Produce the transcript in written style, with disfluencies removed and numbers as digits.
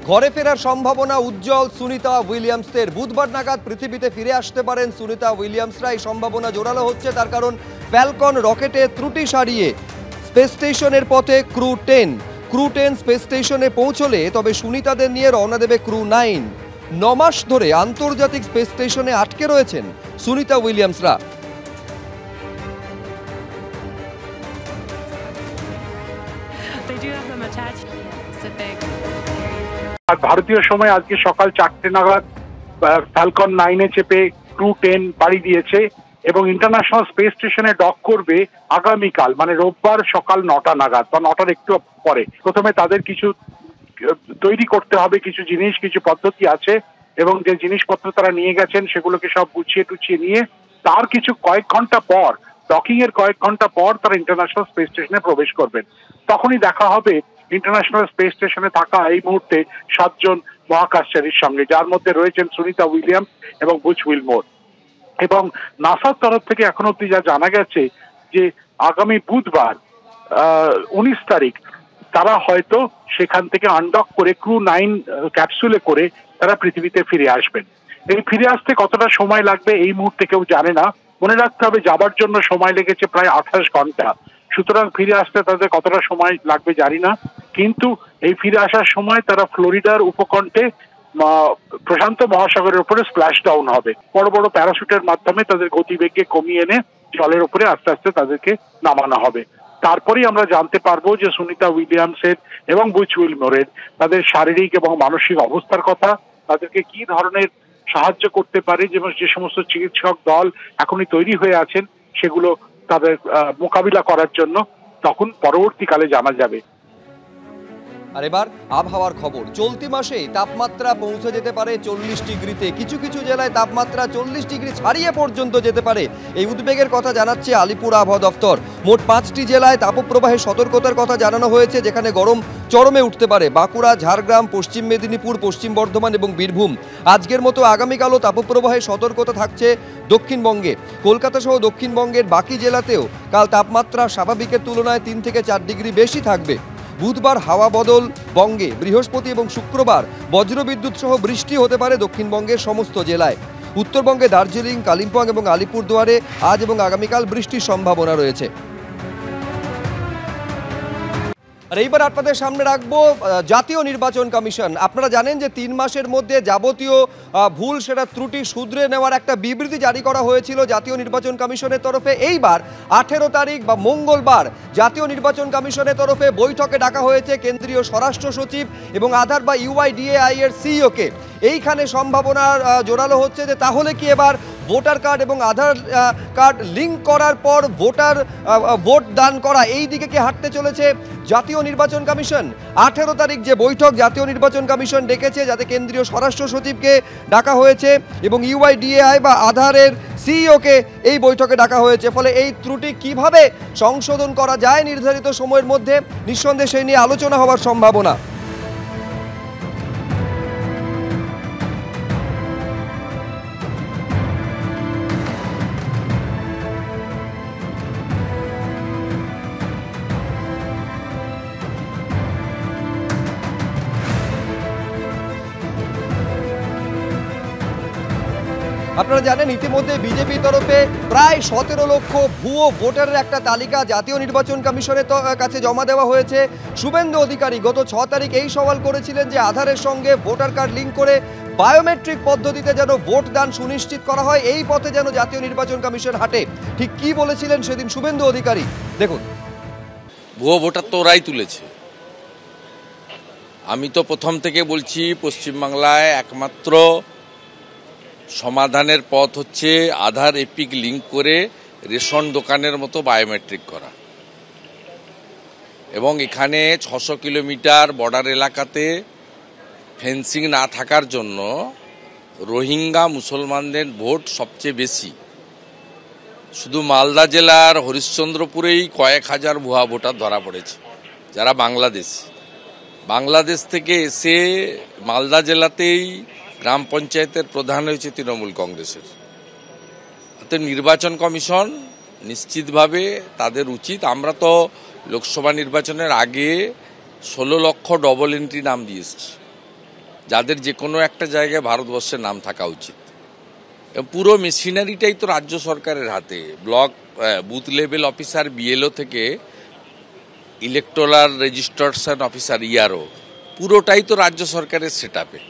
ঘরে ফেরার সম্ভাবনা উজ্জ্বল সুনিতা উইলিয়ামসের। বুধবার নাগাদ পৃথিবীতে ফিরে আসতে পারেন সুনিতা উইলিয়ামসরা। এই সম্ভাবনা জোরালো হচ্ছে, তার কারণ ফ্যালকন রকেটে ত্রুটি সারিয়ে স্পেস স্টেশনের পথে ক্রু 10 স্পেস স্টেশনে পৌঁছলে তবে সুনিতাদের নিয়ে রওনা দেবে ক্রু 9। 9 মাস ধরে আন্তর্জাতিক স্পেস স্টেশনে আটকে রয়েছেন সুনিতা উইলিয়ামসরা। ভারতীয় সময় আজকে সকাল 4টে নাগাদ ফ্যালকন 9-এ চেপে ক্রু 10 পাড়ি দিয়েছে এবং ইন্টারন্যাশনাল স্পেস স্টেশনে ডক করবে আগামীকাল, মানে রোববার সকাল 9টা নাগাদ বা 9টার একটু পরে। প্রথমে তাদের কিছু তৈরি করতে হবে, কিছু জিনিস, কিছু পদ্ধতি আছে এবং যে জিনিসপত্র তারা নিয়ে গেছেন সেগুলোকে সব গুছিয়ে টুছিয়ে নিয়ে তার কয়েক ঘন্টা পর, ডকিং এর কয়েক ঘন্টা পর তারা ইন্টারন্যাশনাল স্পেস স্টেশনে প্রবেশ করবেন। তখনই দেখা হবে ইন্টারন্যাশনাল স্পেস স্টেশনে থাকা এই মুহূর্তে 7 জন মহাকাশচারীর সঙ্গে, যার মধ্যে রয়েছেন সুনিতা উইলিয়ামস এবং বুচ উইলমোর। এবং নাসার তরফ থেকে এখন অব্দি যা জানা গেছে যে আগামী বুধবার 19 তারিখ তারা হয়তো সেখান থেকে আনডক করে ক্রু 9 ক্যাপসুলে করে তারা পৃথিবীতে ফিরে আসবেন। এই ফিরে আসতে কতটা সময় লাগবে এই মুহূর্তে কেউ জানে না। মনে রাখতে হবে যাবার জন্য সময় লেগেছে প্রায় 28 ঘন্টা, সুতরাং ফিরে আসতে তাদের কতটা সময় লাগবে জানি না। কিন্তু এই ফিরে আসার সময় তারা ফ্লোরিডার উপকণ্ঠে প্রশান্ত মহাসাগরের উপরে স্প্ল্যাশ ডাউন হবে। বড় বড় প্যারাশুটের মাধ্যমে তাদের গতিবেগকে কমিয়ে এনে জলের উপরে আস্তে আস্তে তাদেরকে নামানো হবে। তারপরেই আমরা জানতে পারবো যে সুনিতা উইলিয়ামসের এবং বুচ উইলমোরের তাদের শারীরিক এবং মানসিক অবস্থার কথা, তাদেরকে কি ধরনের সাহায্য করতে পারে, যে সমস্ত চিকিৎসক দল এখনই তৈরি হয়ে আছেন সেগুলো তাদের মোকাবিলা করার জন্য তখন পরবর্তীকালে জানা যাবে। আর এবার আবহাওয়ার খবর। চলতি মাসে তাপমাত্রা পৌঁছে যেতে পারে 40 ডিগ্রিতে। কিছু কিছু জেলায় তাপমাত্রা 40 ডিগ্রি ছাড়িয়ে পর্যন্ত যেতে পারে, এই উদ্বেগের কথা জানাচ্ছে আলিপুর আবহাওয়া দফতর। মোট 5টি জেলায় তাপপ্রবাহের সতর্কতার কথা জানানো হয়েছে, যেখানে গরম চরমে উঠতে পারে। বাঁকুড়া, ঝাড়গ্রাম, পশ্চিম মেদিনীপুর, পশ্চিম বর্ধমান এবং বীরভূম। আজকের মতো আগামীকালও তাপপ্রবাহের সতর্কতা থাকছে দক্ষিণবঙ্গে। কলকাতা সহ দক্ষিণবঙ্গের বাকি জেলাতেও কাল তাপমাত্রা স্বাভাবিকের তুলনায় 3 থেকে 4 ডিগ্রি বেশি থাকবে। বুধবার হাওয়া বদল বঙ্গে, বৃহস্পতি এবং শুক্রবার বজ্রবিদ্যুৎ সহ বৃষ্টি হতে পারে দক্ষিণবঙ্গের সমস্ত জেলায়। উত্তরবঙ্গে দার্জিলিং, কালিম্পং এবং আলিপুরদুয়ারে আজ এবং আগামীকাল বৃষ্টির সম্ভাবনা রয়েছে। আর এইবার আপনাদের সামনে রাখবো জাতীয় নির্বাচন কমিশন। আপনারা জানেন যে 3 মাসের মধ্যে যাবতীয় ভুল সেটা ত্রুটি শুধরে নেওয়ার একটা বিবৃতি জারি করা হয়েছিল জাতীয় নির্বাচন কমিশনের তরফে। এইবার 18 তারিখ বা মঙ্গলবার জাতীয় নির্বাচন কমিশনের তরফে বৈঠকে ডাকা হয়েছে কেন্দ্রীয় স্বরাষ্ট্র সচিব এবং আধার বা UIDAI এর সিইওকে। এইখানে সম্ভাবনা জোরালো হচ্ছে যে তাহলে কি এবার ভোটার কার্ড এবং আধার কার্ড লিঙ্ক করার পর ভোট দান করা, এই দিকে কি হাঁটতে চলেছে জাতীয় নির্বাচন কমিশন? 18 তারিখ যে বৈঠক জাতীয় নির্বাচন কমিশন ডেকেছে, যাতে কেন্দ্রীয় স্বরাষ্ট্র সচিবকে ডাকা হয়েছে এবং UIDAI বা আধারের সিইওকে এই বৈঠকে ডাকা হয়েছে। ফলে এই ত্রুটি কিভাবে সংশোধন করা যায় নির্ধারিত সময়ের মধ্যে, নিঃসন্দেহে সেই নিয়ে আলোচনা হওয়ার সম্ভাবনা। আপনারা জানেন ইতিমধ্যে বিজেপির তরফে প্রায় 17 লক্ষ ভুয়ো ভোটারের একটা তালিকা জাতীয় নির্বাচন কমিশনের কাছে জমা দেওয়া হয়েছে। শুভেন্দু অধিকারী গত 6 তারিখ এই সওয়াল করেছিলেন যে আধারের সঙ্গে ভোটার কার্ড লিঙ্ক করে বায়োমেট্রিক পদ্ধতিতে যেন ভোট দান সুনিশ্চিত করা হয়, এই পথে যেন জাতীয় নির্বাচন কমিশন হাঁটে। ঠিক কি বলেছিলেন সেদিন শুভেন্দু অধিকারী, দেখুন। ভুয়ো ভোটার তো ওরাই তুলেছে। আমি তো প্রথম থেকে বলছি পশ্চিমবাংলায় একমাত্র সমাধানের পথ হচ্ছে আধার এপিক লিঙ্ক করে রেশন দোকানের মতো বায়োমেট্রিক করা। এবং এখানে 600 কিলোমিটার বর্ডার এলাকাতে ফেন্সিং না থাকার জন্য রোহিঙ্গা মুসলমানদের ভোট সবচেয়ে বেশি। শুধু মালদা জেলার হরিশ্চন্দ্রপুরেই কয়েক হাজার ভুয়া ভোটার ধরা পড়েছে, যারা বাংলাদেশ থেকে এসে মালদা জেলাতেই গ্রাম পঞ্চায়েতের প্রধান হয়েছে তৃণমূল কংগ্রেসের। অর্থাৎ নির্বাচন কমিশন নিশ্চিতভাবে তাদের উচিত। আমরা তো লোকসভা নির্বাচনের আগে 16 লক্ষ ডবল এন্ট্রি নাম দিয়ে এসেছি। যাদের যে কোনো একটা জায়গায় ভারতবর্ষের নাম থাকা উচিত। এবং পুরো মেশিনারিটাই তো রাজ্য সরকারের হাতে, block booth level officer BLO থেকে ইলেকটোরাল রেজিস্ট্রেশন অফিসার ইআরও পুরোটাই তো রাজ্য সরকারের সেটআপে।